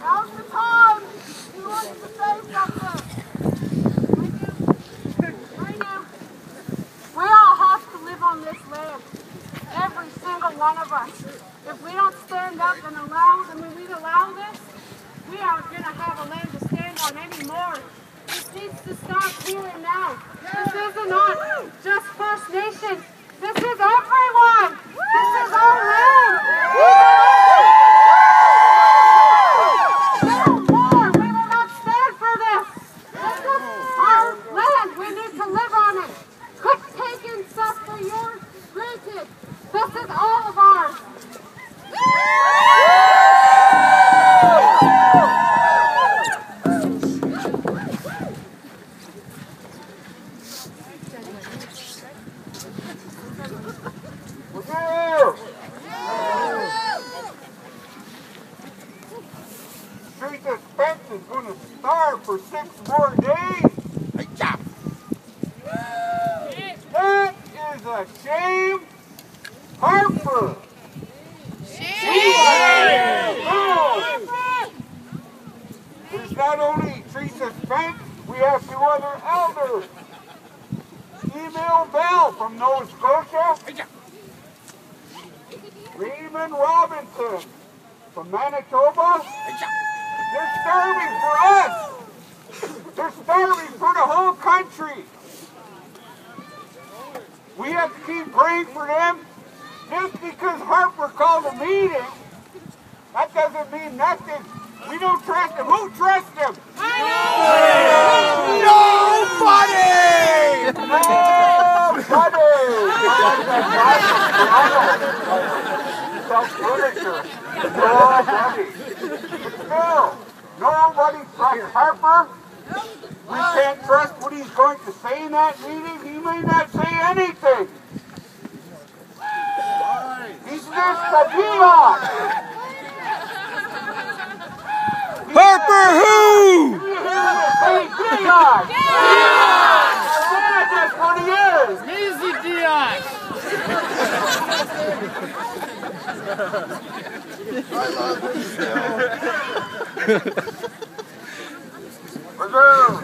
Now's the time. He wants to say something. We all have to live on this land. Every single one of us. If we don't stand up and allow this, we aren't going to have a land to stand on anymore. This needs to stop here and now. This isn't not just First Nations. This is everyone. This is our land. No more. We will not stand for this. This is our land. We need to live on it. Quit taking stuff for yours granted. This is all of ours. This fence is going to starve for 6 more days. That is a shame. Harper. Shame. There's not only Teresa's fence, we have 2 other elders. Email Bell from Nova Scotia. Raymond Robinson from Manitoba. They're starving for us. They're starving for the whole country. We have to keep praying for them. Just because Harper called a meeting, that doesn't mean nothing. We don't trust him. Who trusts him? Nobody! No, nobody trusts Harper. We can't trust what he's going to say in that meeting. He may not say anything. He's just a peon. Harper who? You hear me say peon? Peon! That's what he is. Easy, Dion. I love this Reserve.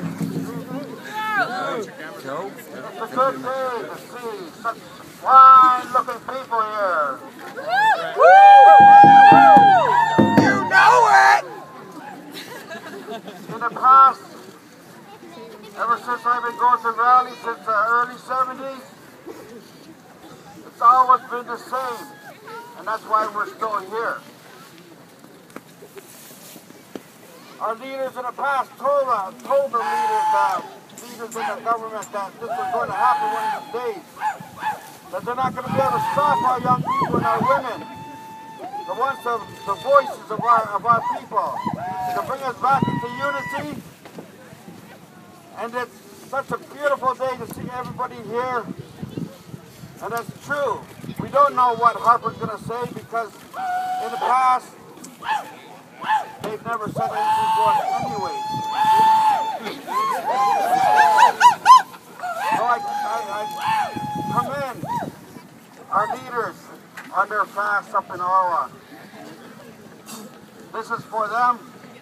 It's a good day to see such fine-looking people here. You know it! In the past, ever since I've been going to rallies since the early 70s, it's always been the same, and that's why we're still here. Our leaders in the past told the leaders in the government that this was going to happen one of these days. That they're not going to be able to stop our young people and our women. The ones, the voices of our people. To bring us back into unity. And it's such a beautiful day to see everybody here. And that's true. We don't know what Harper's going to say because in the past, they've never said anything to us anyways. So I commend our leaders on their fast up in Ottawa. This is for them.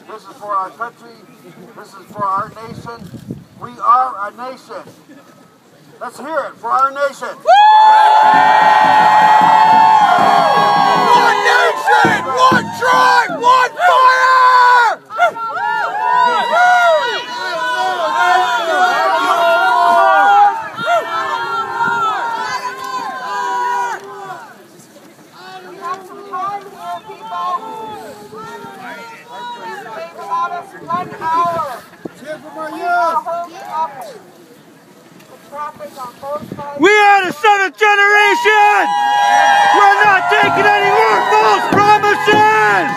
This is for our country. This is for our nation. We are a nation. Let's hear it for our nation. One nation, one tribe, one fire! We are the 7th generation! We're not taking any more false promises!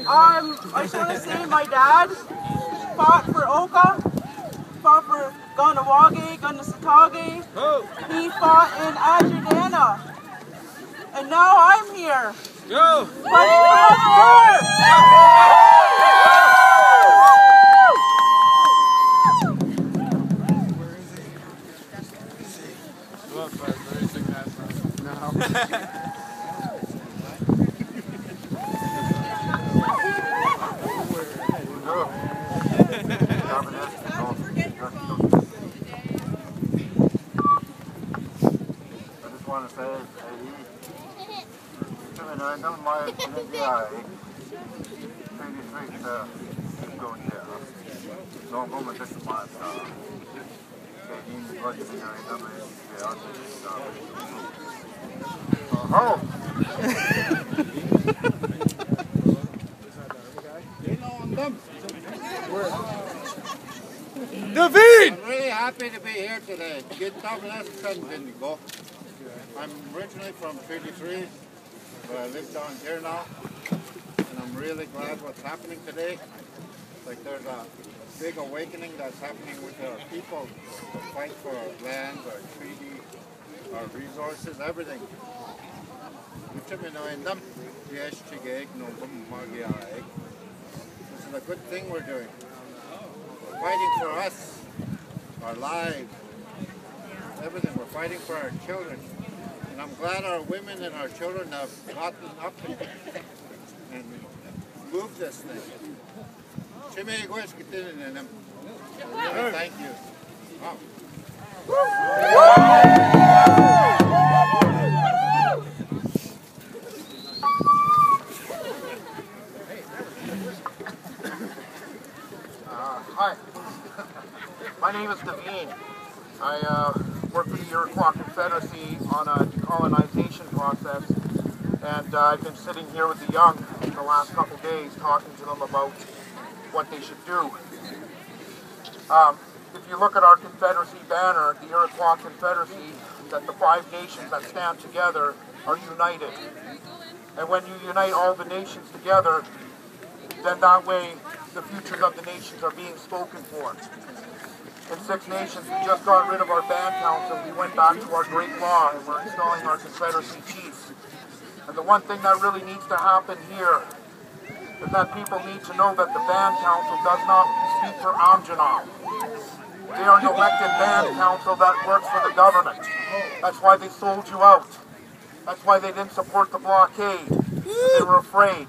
I just want to say my dad fought for Oka, fought for Ganawagi, Ganasatagi. He fought in Adjadana. And now I'm here. Go! Fighting for us. want to say is, no mai India, 33 go here. No moment this month. Oh! David! I'm really happy to be here today. I'm originally from 33, but I live down here now, and I'm really glad what's happening today. Like there's a big awakening that's happening with our people to fight for our land, our treaty, our resources, everything. This is a good thing we're doing. We're fighting for us, our lives, everything. We're fighting for our children. And I'm glad our women and our children have gotten up and moved this thing. Really thank you. Wow. Hi, my name is Devine. I work for the Iroquois Confederacy on a decolonization process, and I've been sitting here with the young the last couple days talking to them about what they should do. If you look at our Confederacy banner, the Iroquois Confederacy, that the 5 nations that stand together are united. And when you unite all the nations together, then that way the futures of the nations are being spoken for. In 6 nations, we just got rid of our band council. We went back to our great law, and we're installing our Confederacy chiefs. And the one thing that really needs to happen here is that people need to know that the band council does not speak for Amjanam. They are an elected band council that works for the government. That's why they sold you out. That's why they didn't support the blockade. They were afraid.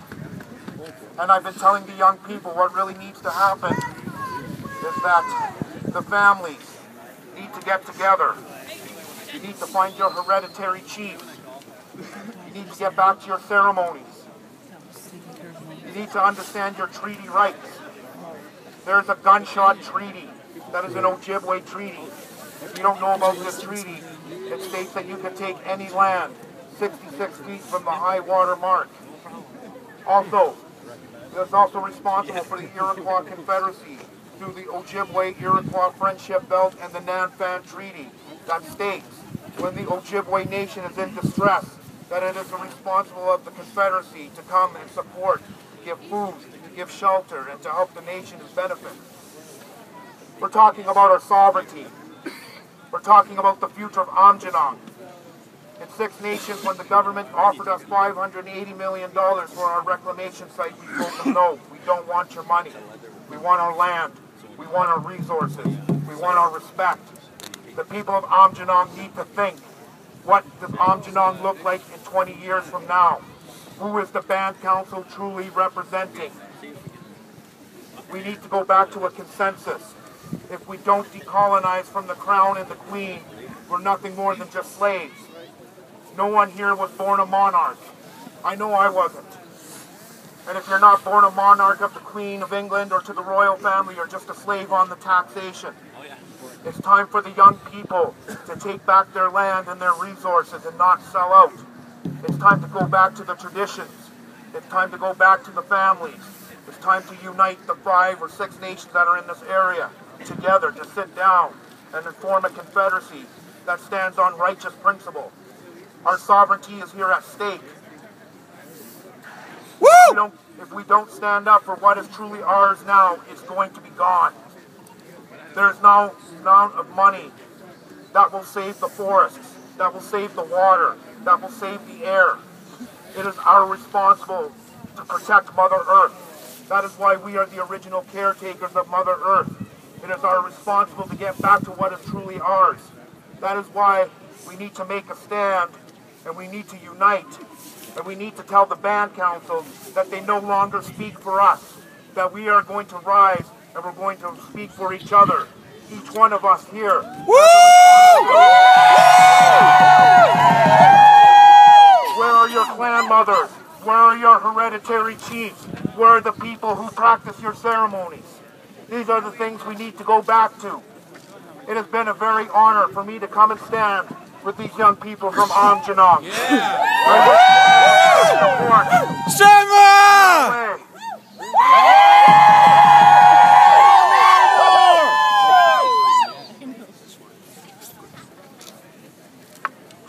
And I've been telling the young people what really needs to happen is that the families need to get together. You need to find your hereditary chief. You need to get back to your ceremonies. You need to understand your treaty rights. There's a gunshot treaty that is an Ojibwe treaty. If you don't know about this treaty, it states that you can take any land 66 feet from the high water mark. Also, it's also responsible for the Iroquois Confederacy through the Ojibwe-Iroquois Friendship Belt and the Nanfan Treaty that states when the Ojibwe Nation is in distress, that it is the responsible of the Confederacy to come and support, to give food, to give shelter, and to help the nation's benefit. We're talking about our sovereignty. We're talking about the future of Amjanam. In 6 nations, when the government offered us $580 million for our reclamation site, we told them no, we don't want your money. We want our land. We want our resources. We want our respect. The people of Amjanam need to think, what does Amjanam look like in 20 years from now? Who is the band council truly representing? We need to go back to a consensus. If we don't decolonize from the crown and the queen, we're nothing more than just slaves. No one here was born a monarch. I know I wasn't. And if you're not born a monarch of the Queen of England or to the royal family, you're just a slave on the taxation. It's time for the young people to take back their land and their resources and not sell out. It's time to go back to the traditions. It's time to go back to the families. It's time to unite the 5 or 6 nations that are in this area together to sit down and form a confederacy that stands on righteous principle. Our sovereignty is here at stake. If we don't stand up for what is truly ours now, it's going to be gone. There's no amount of money that will save the forests, that will save the water, that will save the air. It is our responsibility to protect Mother Earth. That is why we are the original caretakers of Mother Earth. It is our responsibility to get back to what is truly ours. That is why we need to make a stand, and we need to unite, and we need to tell the band council that they no longer speak for us, that we are going to rise and we're going to speak for each other. Each one of us here. Woo! clan mothers? Where are your hereditary chiefs? Where are the people who practice your ceremonies? These are the things we need to go back to. It has been a very honor for me to come and stand with these young people from Amjanong. Yeah. Sarnia!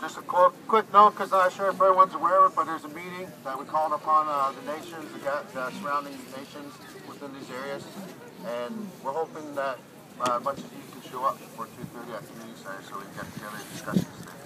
Just a quick note, because I'm not sure if everyone's aware of it, but there's a meeting that we called upon the nations, the surrounding nations within these areas, and we're hoping that as much as you can show up for 2:30 at the community center so we can get together and discuss this thing.